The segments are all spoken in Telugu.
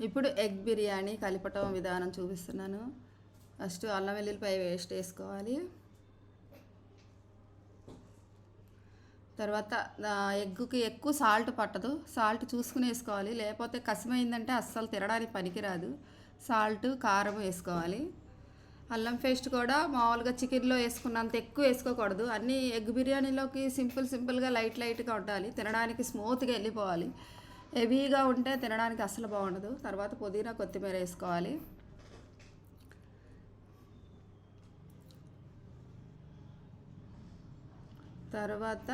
ఇప్పుడు ఎగ్ బిర్యానీ కలపటం విధానం చూపిస్తున్నాను. ఫస్ట్ అల్లం వెల్లుల్లిపాయ పేస్ట్ వేసుకోవాలి. తర్వాత ఎగ్గుకి ఎక్కువ సాల్ట్ పట్టదు, సాల్ట్ చూసుకుని వేసుకోవాలి, లేకపోతే కసిమైందంటే అస్సలు తినడానికి పనికిరాదు. సాల్ట్ కారం వేసుకోవాలి. అల్లం పేస్ట్ కూడా మామూలుగా చికెన్లో వేసుకున్నంత ఎక్కువ వేసుకోకూడదు. అన్నీ ఎగ్ బిర్యానీలోకి సింపుల్గా లైట్గా ఉండాలి, తినడానికి స్మూత్గా వెళ్ళిపోవాలి. హెవీగా ఉంటే తినడానికి అస్సలు బాగుండదు. తర్వాత పుదీనా కొత్తిమీర వేసుకోవాలి. తర్వాత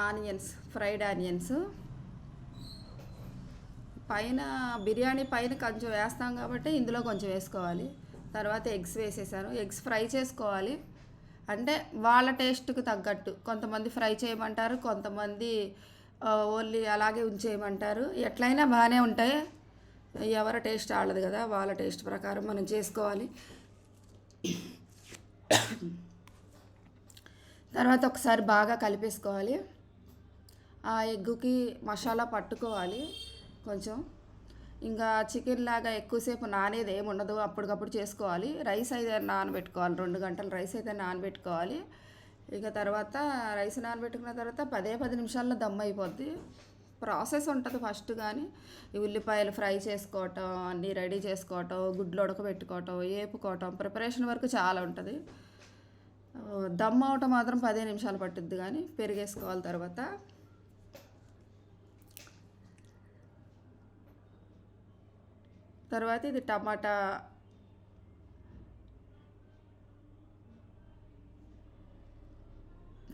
ఆనియన్స్, ఫ్రైడ్ ఆనియన్స్ పైన బిర్యానీ పైన కొంచెం వేస్తాం కాబట్టి ఇందులో కొంచెం వేసుకోవాలి. తర్వాత ఎగ్స్ వేసేసాను. ఎగ్స్ ఫ్రై చేసుకోవాలి, అంటే వాళ్ళ టేస్ట్కి తగ్గట్టు. కొంతమంది ఫ్రై చేయమంటారు, కొంతమంది ఓన్లీ అలాగే ఉంచేయమంటారు. ఎట్లయినా బాగానే ఉంటాయి, ఎవరి టేస్ట్ వాళ్ళది కదా, వాళ్ళ టేస్ట్ ప్రకారం మనం చేసుకోవాలి. తర్వాత ఒకసారి బాగా కలిపేసుకోవాలి. ఆ ఎగ్గుకి మసాలా పట్టుకోవాలి కొంచెం. ఇంకా చికెన్ లాగా ఎక్కువసేపు నానేది ఏమి ఉండదు, అప్పటికప్పుడు చేసుకోవాలి. రైస్ అయితే నానబెట్టుకోవాలి, 2 గంటలు రైస్ అయితే నానబెట్టుకోవాలి. ఇక తర్వాత రైస్ నానబెట్టుకున్న తర్వాత 10 నిమిషాల్లో దమ్ అయిపోద్ది. ప్రాసెస్ ఉంటుంది ఫస్ట్. కానీ ఈ ఉల్లిపాయలు ఫ్రై చేసుకోవటం, అన్నీ రెడీ చేసుకోవటం, గుడ్లు ఉడకబెట్టుకోవటం, వేపుకోవటం, ప్రిపరేషన్ వరకు చాలా ఉంటుంది. దమ్ అవటం మాత్రం 10 నిమిషాలు పట్టుద్ది. కానీ పెరిగేసుకోవాలి. తర్వాత ఇది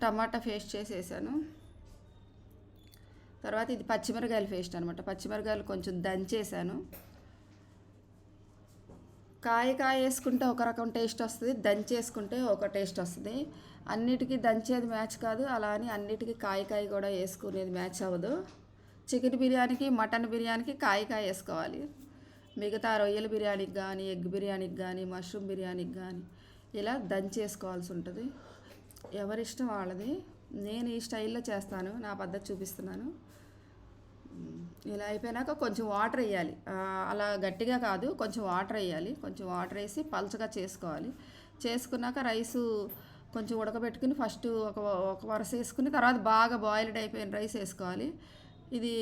టమాటా పేస్ట్ చేసేసాను. తర్వాత ఇది పచ్చిమిరకాయల పేస్ట్ అనమాట. పచ్చిమిరకాయలు కొంచెం దంచేసాను. కాయ వేసుకుంటే ఒక రకం టేస్ట్ వస్తుంది, దంచేసుకుంటే ఒక టేస్ట్ వస్తుంది. అన్నిటికీ దంచేది మ్యాచ్ కాదు, అలా అని అన్నిటికీ కాయ కూడా వేసుకునేది మ్యాచ్ అవ్వదు. చికెన్ బిర్యానీకి, మటన్ బిర్యానీకి కాయ వేసుకోవాలి. మిగతా రొయ్యల బిర్యానీకి కానీ, ఎగ్ బిర్యానీకి కానీ, మష్రూమ్ బిర్యానీకి కానీ ఇలా దంచేసుకోవాల్సి ఉంటుంది. ఎవరిష్టం వాళ్ళది. నేను ఈ స్టైల్లో చేస్తాను, నా పద్ధతి చూపిస్తున్నాను. ఇలా అయిపోయినాక కొంచెం వాటర్ వేయాలి. అలా గట్టిగా కాదు, కొంచెం వాటర్ వేయాలి. కొంచెం వాటర్ వేసి పలచగా చేసుకోవాలి. చేసుకున్నాక రైసు కొంచెం ఉడకబెట్టుకుని ఫస్ట్ ఒక వరస వేసుకుని తర్వాత బాగా బాయిల్డ్ అయిపోయిన రైస్ వేసుకోవాలి. ఇది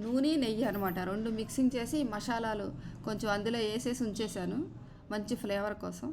నూనె నెయ్యి అనమాట, 2 మిక్సింగ్ చేసి మసాలాలు కొంచెం అందులో వేసేసి ఉంచేసాను మంచి ఫ్లేవర్ కోసం.